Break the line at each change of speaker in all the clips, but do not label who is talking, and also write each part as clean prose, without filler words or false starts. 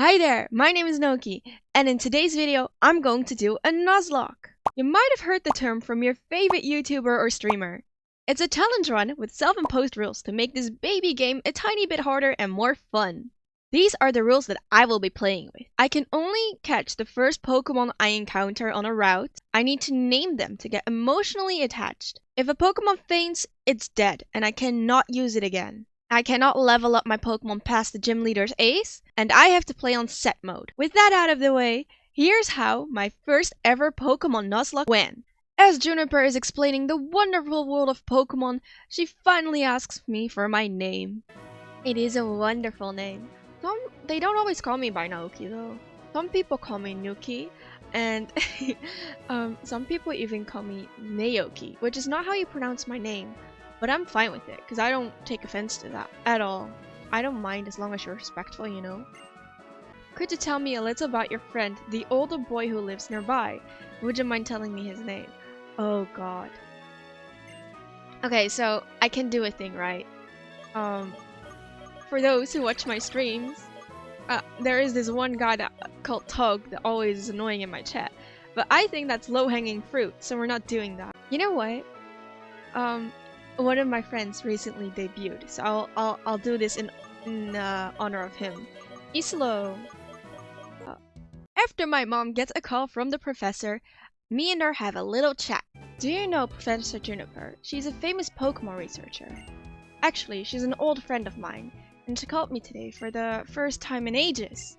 Hi there, my name is Naoki, and in today's video, I'm going to do a Nuzlocke. You might have heard the term from your favorite YouTuber or streamer. It's a challenge run with self-imposed rules to make this baby game a tiny bit harder and more fun. These are the rules that I will be playing with. I can only catch the first Pokemon I encounter on a route. I need to name them to get emotionally attached. If a Pokemon faints, it's dead, and I cannot use it again. I cannot level up my Pokemon past the gym leader's ace, and I have to play on set mode. With that out of the way, here's how my first ever Pokemon Nuzlocke went. As Juniper is explaining the wonderful world of Pokemon, she finally asks me for my name. It is a wonderful name. They don't always call me by Naoki though. Some people call me Nuki, and some people even call me Naoki, which is not how you pronounce my name. But I'm fine with it, because I don't take offense to that at all. I don't mind as long as you're respectful, you know? Could you tell me a little about your friend, the older boy who lives nearby? Would you mind telling me his name? Oh god. Okay, so I can do a thing, right? For those who watch my streams, there is this one guy called Tug that always is annoying in my chat. But I think that's low-hanging fruit, so we're not doing that. You know what? One of my friends recently debuted, so I'll do this in honor of him. Islo. After my mom gets a call from the professor, me and her have a little chat. Do you know Professor Juniper? She's a famous Pokemon researcher. Actually, she's an old friend of mine, and she called me today for the first time in ages.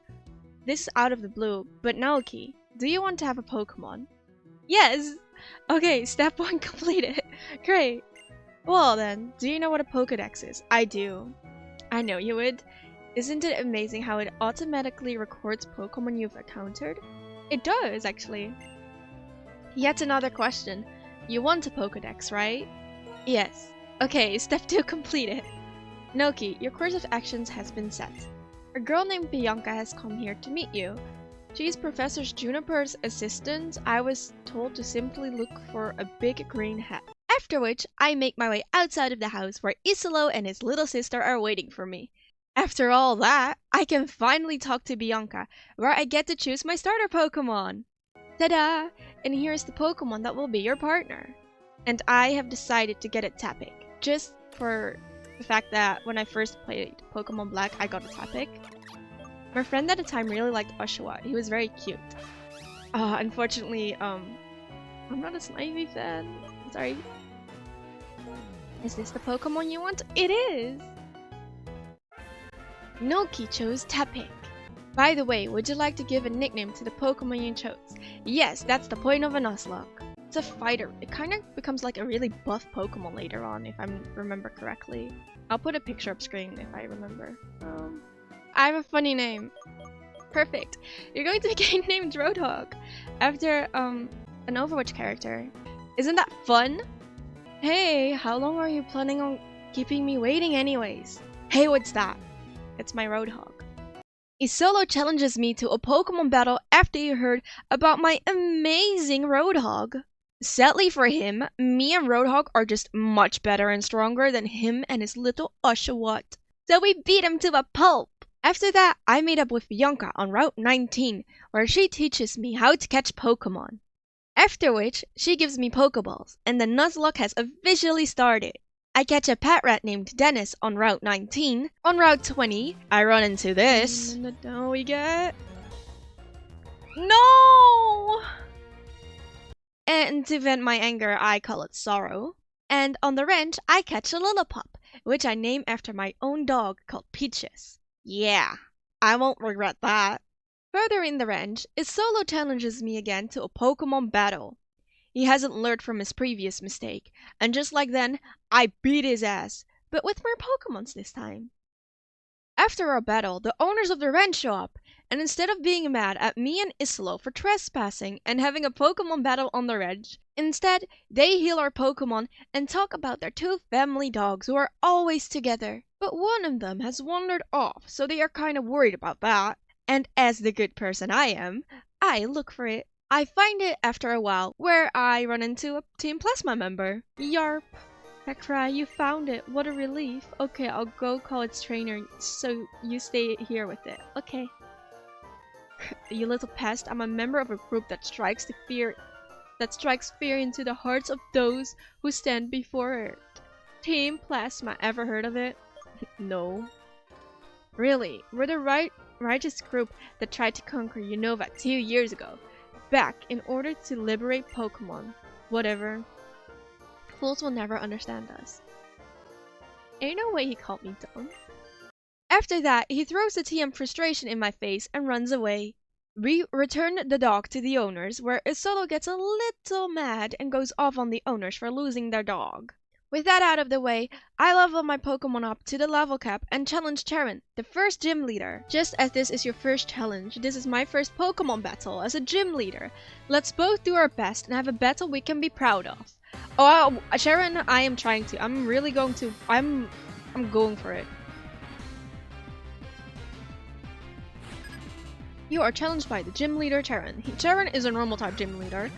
This is out of the blue, but Naoki, do you want to have a Pokemon? Yes! Okay, step 1 completed. Great. Well then, do you know what a Pokédex is? I do. I know you would. Isn't it amazing how it automatically records Pokemon you've encountered? It does, actually. Yet another question. You want a Pokédex, right? Yes. Okay, step 2 completed. Naoki, your course of actions has been set. A girl named Bianca has come here to meet you. She's Professor Juniper's assistant. I was told to simply look for a big green hat. After which, I make my way outside of the house where Isolo and his little sister are waiting for me. After all that, I can finally talk to Bianca, where I get to choose my starter Pokemon. Ta-da! And here's the Pokemon that will be your partner. And I have decided to get a Tapic, just for the fact that when I first played Pokémon Black, I got a Tapic. My friend at the time really liked Oshawott. He was very cute. Unfortunately, I'm not a Snivy fan. Sorry. Is this the Pokemon you want? It is! Naoki chose Tapic. By the way, would you like to give a nickname to the Pokemon you chose? Yes, that's the point of a Nuzlocke. It's a fighter. It kind of becomes like a really buff Pokemon later on, if I remember correctly. I'll put a picture up screen if I remember. I have a funny name. Perfect. You're going to be named Roadhog after an Overwatch character. Isn't that fun? Hey, how long are you planning on keeping me waiting anyways? Hey, what's that? It's my Roadhog. Isolo challenges me to a Pokemon battle after he heard about my amazing Roadhog. Sadly for him, me and Roadhog are just much better and stronger than him and his little Oshawott. So we beat him to a pulp. After that, I meet up with Bianca on Route 19, where she teaches me how to catch Pokemon. After which, she gives me Pokeballs, and the Nuzlocke has officially started. I catch a pet rat named Dennis on Route 19. On Route 20, I run into this. No, we get... No! And to vent my anger, I call it Sorrow. And on the ranch, I catch a Lillipup, which I name after my own dog called Peaches. Yeah, I won't regret that. Further in the ranch, Isolo challenges me again to a Pokemon battle. He hasn't learned from his previous mistake, and just like then, I beat his ass, but with more Pokemons this time. After our battle, the owners of the ranch show up, and instead of being mad at me and Isolo for trespassing and having a Pokemon battle on the ranch, instead, they heal our Pokemon and talk about their 2 family dogs who are always together. But one of them has wandered off, so they are kind of worried about that. And as the good person I am, I look for it. I find it after a while, where I run into a Team Plasma member. Yarp. Hekra, you found it. What a relief. Okay, I'll go call its trainer, so you stay here with it. Okay. you little pest. I'm a member of a group that strikes fear into the hearts of those who stand before it. Team Plasma, ever heard of it? No. Really, we're the righteous group that tried to conquer Unova 2 years ago. Back in order to liberate Pokemon. Whatever. Fools will never understand us. Ain't no way he called me dumb. After that, he throws the TM frustration in my face and runs away. We return the dog to the owners, where Isolo gets a little mad and goes off on the owners for losing their dog. With that out of the way, I level my Pokemon up to the level cap and challenge Charon, the first gym leader. Just as this is your first challenge, this is my first Pokemon battle as a gym leader. Let's both do our best and have a battle we can be proud of. Oh, Charon, I am trying to. I'm really going to. I'm going for it. You are challenged by the gym leader, Charon. Charon is a normal type gym leader.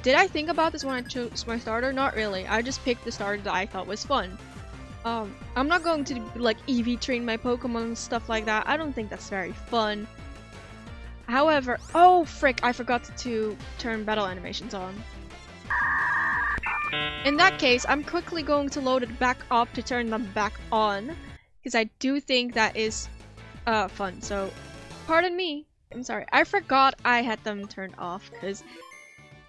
Did I think about this when I chose my starter? Not really. I just picked the starter that I thought was fun. I'm not going to like EV train my Pokemon and stuff like that. I don't think that's very fun. However, oh frick, I forgot to turn battle animations on. In that case, I'm quickly going to load it back up to turn them back on, because I do think that is fun. So, pardon me. I'm sorry. I forgot I had them turned off because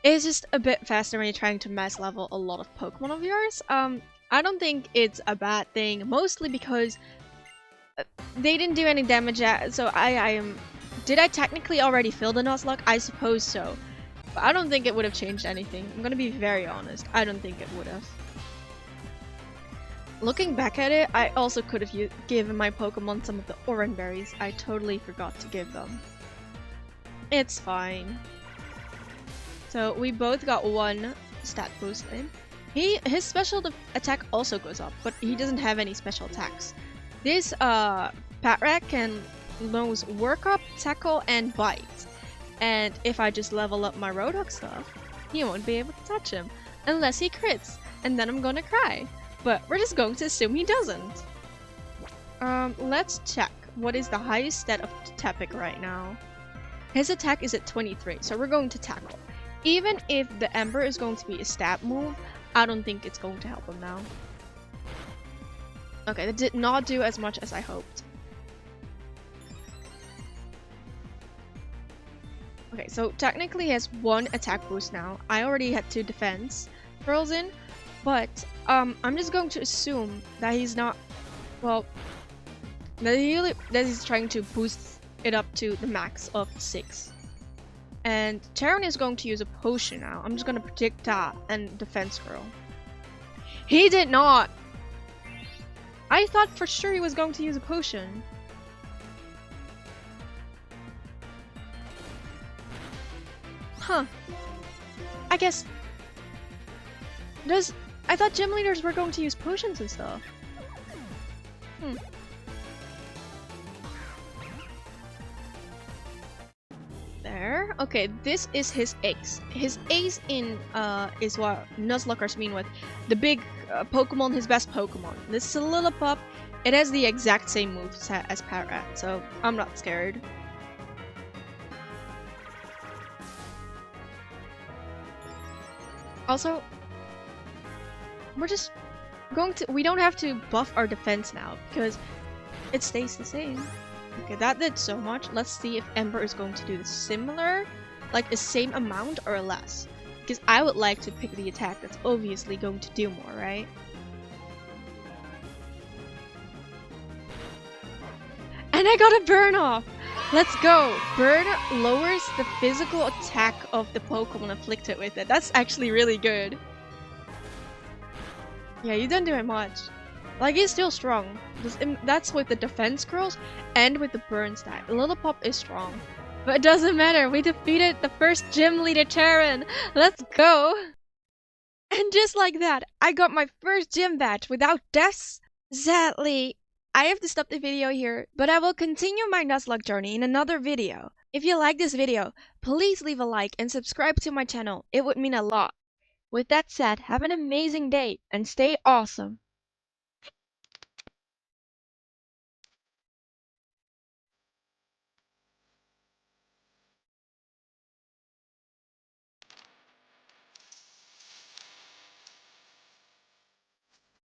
it's just a bit faster when you're trying to mass level a lot of Pokemon of yours. I don't think it's a bad thing, mostly because they didn't do any damage yet. So did I technically already fill the Nuzlocke? I suppose so. But I don't think it would have changed anything. I'm gonna be very honest. I don't think it would have. Looking back at it, I also could have given my Pokemon some of the Oran Berries. I totally forgot to give them. It's fine. So we both got one stat boost in. His special attack also goes up, but he doesn't have any special attacks. This Patrat can knows Work Up, Tackle, and Bite. And if I just level up my Roadhog stuff, he won't be able to touch him. Unless he crits, and then I'm gonna cry. But we're just going to assume he doesn't. Let's check. What is the highest stat of Tepig right now? His attack is at 23, so we're going to Tackle. Even if the Ember is going to be a stab move, I don't think it's going to help him now. Okay, that did not do as much as I hoped. Okay, so technically he has one attack boost now. I already had 2 defense throws in, but I'm just going to assume that he's not, well, that he's trying to boost it up to the max of 6. And Charon is going to use a potion now. I'm just going to predict that and defense curl. He did not! I thought for sure he was going to use a potion. Huh. I guess... I thought gym leaders were going to use potions and stuff. There. Okay, this is his ace. His ace is what Nuzlockers mean with the big Pokemon, his best Pokemon. This is a Lillipup. It has the exact same moveset as Patrat, so I'm not scared. Also, we're just going to... We don't have to buff our defense now, because it stays the same. Okay, that did so much. Let's see if Ember is going to do the similar, like the same amount or less. Because I would like to pick the attack that's obviously going to do more, right? And I got a burn off! Let's go! Burn lowers the physical attack of the Pokemon afflicted with it. That's actually really good. Yeah, you didn't do it much. Like, he's still strong. That's with the defense curls and with the burn stat. Lillipup is strong. But it doesn't matter. We defeated the first gym leader, Charon. Let's go! And just like that, I got my first gym badge without deaths. Sadly, I have to stop the video here, but I will continue my Nuzlocke journey in another video. If you like this video, please leave a like and subscribe to my channel. It would mean a lot. With that said, have an amazing day and stay awesome.